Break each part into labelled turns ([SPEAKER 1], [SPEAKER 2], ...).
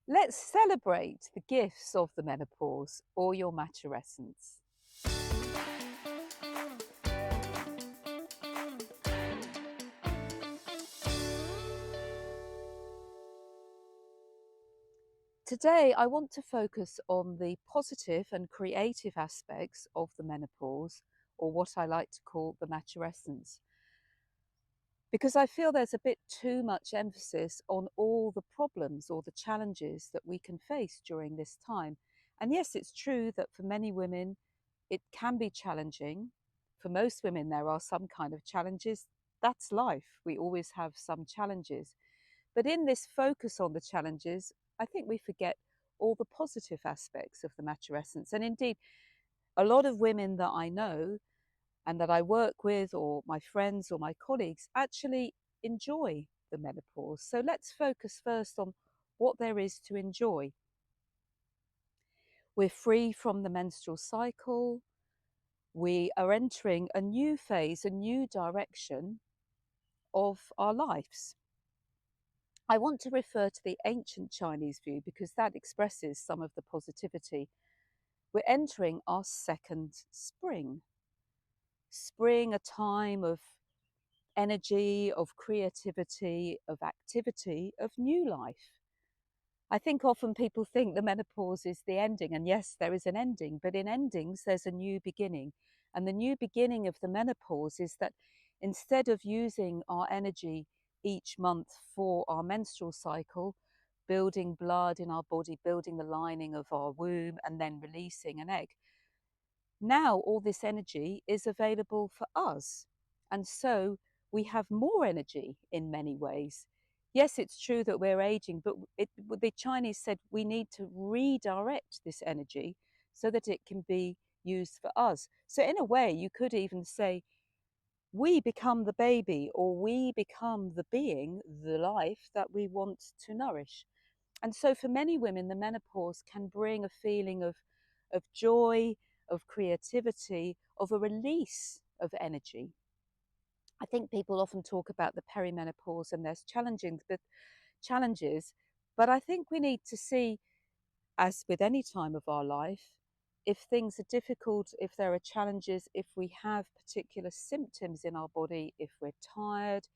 [SPEAKER 1] Let's celebrate the gifts of the menopause or your maturescence. Today, I want to focus on the positive and creative aspects of the menopause, or what I like to call the maturescence, because I feel there's a bit too much emphasis on all the problems or the challenges that we can face during this time. And yes, it's true that for many women, it can be challenging. For most women, there are some kind of challenges. That's life. We always have some challenges. But in this focus on the challenges, I think we forget all the positive aspects of the maturescence. And indeed, a lot of women that I know and that I work with, or my friends or my colleagues, actually enjoy the menopause. So let's focus first on what there is to enjoy. We're free from the menstrual cycle. We are entering a new phase, a new direction of our lives. I want to refer to the ancient Chinese view because that expresses some of the positivity. We're entering our second spring. Spring, a time of energy, of creativity, of activity, of new life. I think often people think the menopause is the ending, and yes, there is an ending, but in endings, there's a new beginning. And the new beginning of the menopause is that instead of using our energy each month for our menstrual cycle, building blood in our body, building the lining of our womb, and then releasing an egg, now all this energy is available for us. And so we have more energy in many ways. Yes, it's true that we're aging, but the Chinese said we need to redirect this energy so that it can be used for us. So in a way, you could even say we become the baby, or we become the being, the life that we want to nourish. And so for many women, the menopause can bring a feeling of joy, of creativity, of a release of energy. I think people often talk about the perimenopause and there's challenges, but I think we need to see, as with any time of our life, if things are difficult, if there are challenges, if we have particular symptoms in our body, if we're tired,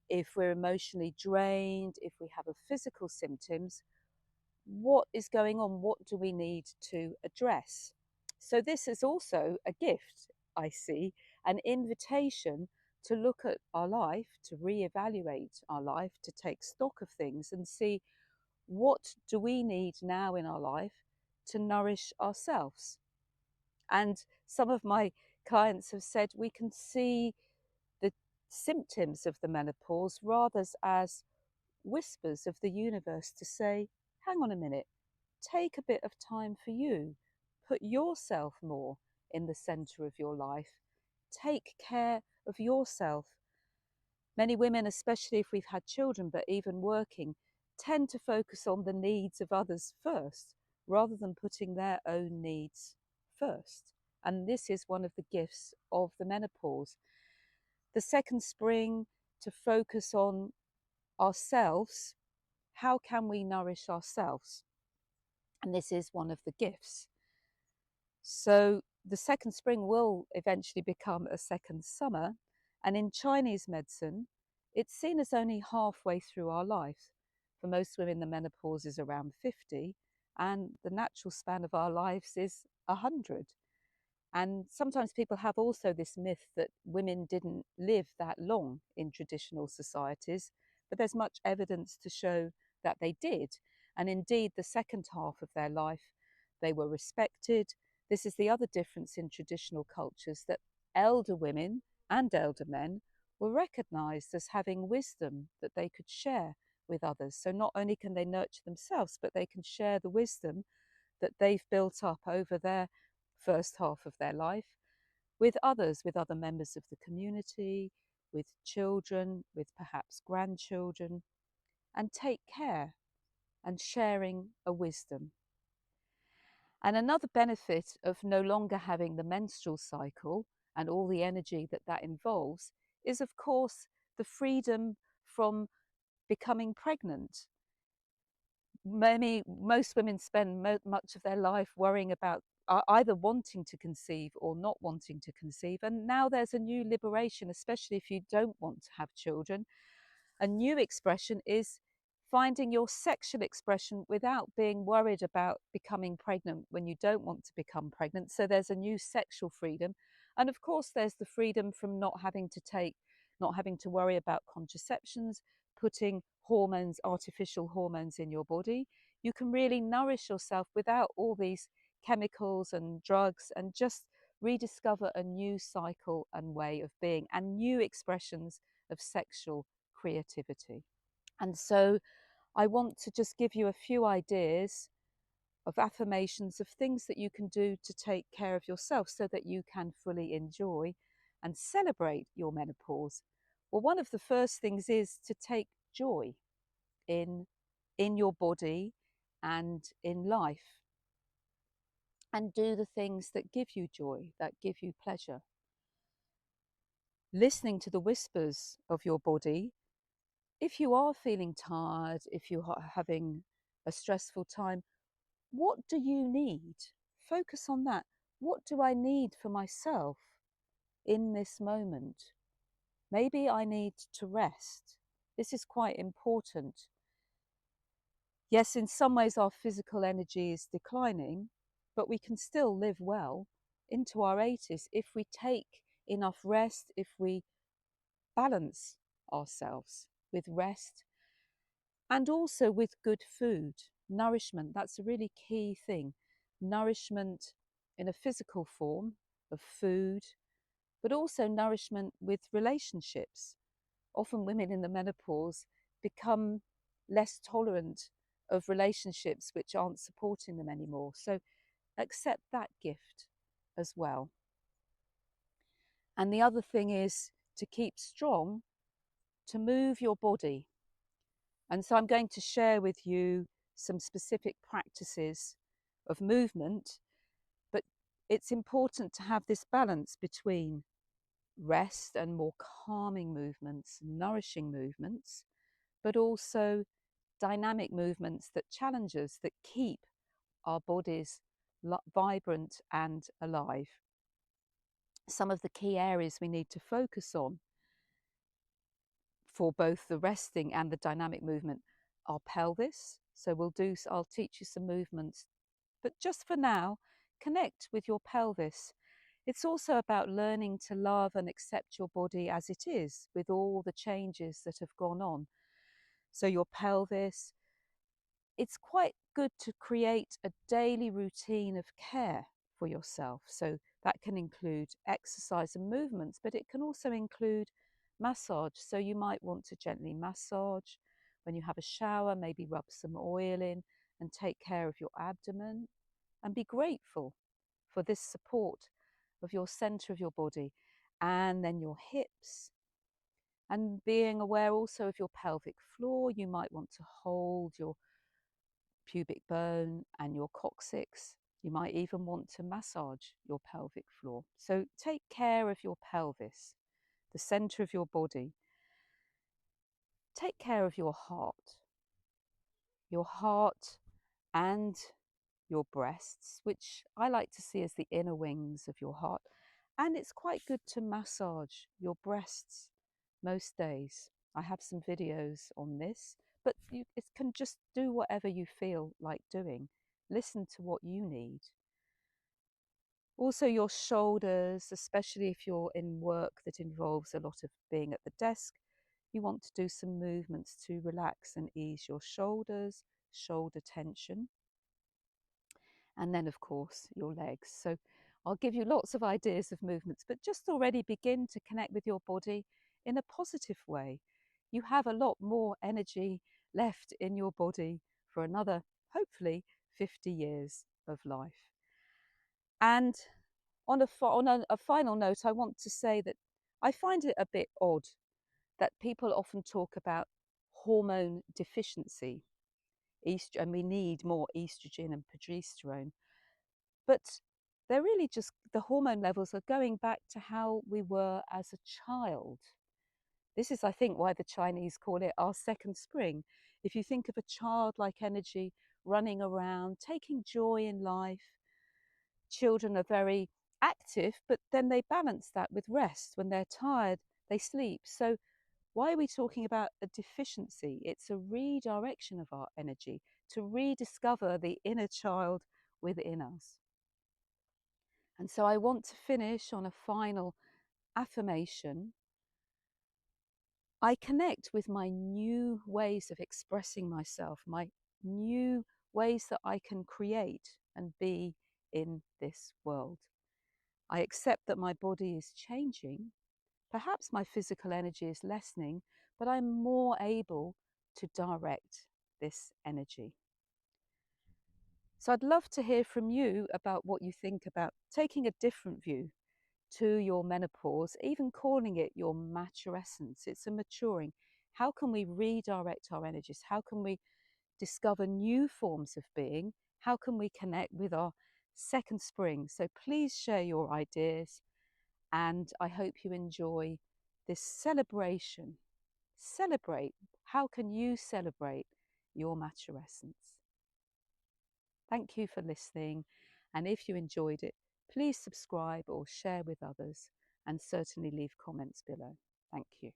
[SPEAKER 1] if we're emotionally drained, if we have a physical symptoms, what is going on? What do we need to address? So this is also a gift, I see, an invitation to look at our life, to reevaluate our life, to take stock of things and see what do we need now in our life to nourish ourselves. And some of my clients have said we can see the symptoms of the menopause rather as whispers of the universe to say, hang on a minute, take a bit of time for you. Put yourself more in the center of your life. Take care of yourself. Many women, especially if we've had children, but even working, tend to focus on the needs of others first, rather than putting their own needs first. And this is one of the gifts of the menopause. The second spring, to focus on ourselves. How can we nourish ourselves? And this is one of the gifts. So the second spring will eventually become a second summer. And in Chinese medicine, it's seen as only halfway through our life. For most women, the menopause is around 50, and the natural span of our lives is 100. And sometimes people have also this myth that women didn't live that long in traditional societies, but there's much evidence to show that they did. And indeed, the second half of their life, they were respected. This is the other difference in traditional cultures, that elder women and elder men were recognized as having wisdom that they could share with others. So not only can they nurture themselves, but they can share the wisdom that they've built up over their first half of their life with others, with other members of the community, with children, with perhaps grandchildren, and take care and sharing a wisdom. And another benefit of no longer having the menstrual cycle and all the energy that that involves is, of course, the freedom from becoming pregnant. most women spend much of their life worrying about either wanting to conceive or not wanting to conceive. And now there's a new liberation, especially if you don't want to have children. A new expression is finding your sexual expression without being worried about becoming pregnant when you don't want to become pregnant. So there's a new sexual freedom. And of course, there's the freedom from not having to worry about contraceptions, putting artificial hormones in your body. You can really nourish yourself without all these chemicals and drugs, and just rediscover a new cycle and way of being and new expressions of sexual creativity. And so I want to just give you a few ideas of affirmations of things that you can do to take care of yourself so that you can fully enjoy and celebrate your menopause. Well, one of the first things is to take joy in your body and in life, and do the things that give you joy, that give you pleasure. Listening to the whispers of your body. If you are feeling tired, if you are having a stressful time, what do you need? Focus on that. What do I need for myself in this moment? Maybe I need to rest. This is quite important. Yes, in some ways our physical energy is declining, but we can still live well into our 80s if we take enough rest, if we balance ourselves with rest and also with good food. Nourishment, that's a really key thing. Nourishment in a physical form of food, but also nourishment with relationships. Often women in the menopause become less tolerant of relationships which aren't supporting them anymore. So accept that gift as well. And the other thing is to keep strong, to move your body. And so I'm going to share with you some specific practices of movement, but it's important to have this balance between rest and more calming movements, nourishing movements, but also dynamic movements that challenge us, that keep our bodies vibrant and alive. Some of the key areas we need to focus on for both the resting and the dynamic movement are pelvis. So I'll teach you some movements, but just for now, connect with your pelvis. It's also about learning to love and accept your body as it is, with all the changes that have gone on. So your pelvis, it's quite good to create a daily routine of care for yourself. So that can include exercise and movements, but it can also include massage. So you might want to gently massage when you have a shower, maybe rub some oil in and take care of your abdomen, and be grateful for this support of your center of your body, and then your hips, and being aware also of your pelvic floor. You might want to hold your pubic bone and your coccyx. You might even want to massage your pelvic floor. So take care of your pelvis, the center of your body. Take care of your heart and your breasts, which I like to see as the inner wings of your heart. And it's quite good to massage your breasts most days. I have some videos on this, but it can just do whatever you feel like doing. Listen to what you need. Also your shoulders, especially if you're in work that involves a lot of being at the desk, you want to do some movements to relax and ease your shoulders, shoulder tension. And then, of course, your legs. So I'll give you lots of ideas of movements, but just already begin to connect with your body in a positive way. You have a lot more energy left in your body for another, hopefully, 50 years of life. And on a final note, I want to say that I find it a bit odd that people often talk about hormone deficiency, and we need more estrogen and progesterone. But they're really just, the hormone levels are going back to how we were as a child. This is, I think, why the Chinese call it our second spring. If you think of a childlike energy running around, taking joy in life, children are very active, but then they balance that with rest. When they're tired, they sleep. So why are we talking about a deficiency? It's a redirection of our energy to rediscover the inner child within us. And so I want to finish on a final affirmation. I connect with my new ways of expressing myself, my new ways that I can create and be in this world. I accept that my body is changing. Perhaps my physical energy is lessening, but I'm more able to direct this energy. So I'd love to hear from you about what you think about taking a different view to your menopause, even calling it your maturescence. It's a maturing. How can we redirect our energies? How can we discover new forms of being? How can we connect with our second spring? So please share your ideas, and I hope you enjoy this celebration. Celebrate. How can you celebrate your maturescence? Thank you for listening, and if you enjoyed it, please subscribe or share with others, and certainly leave comments below. Thank you.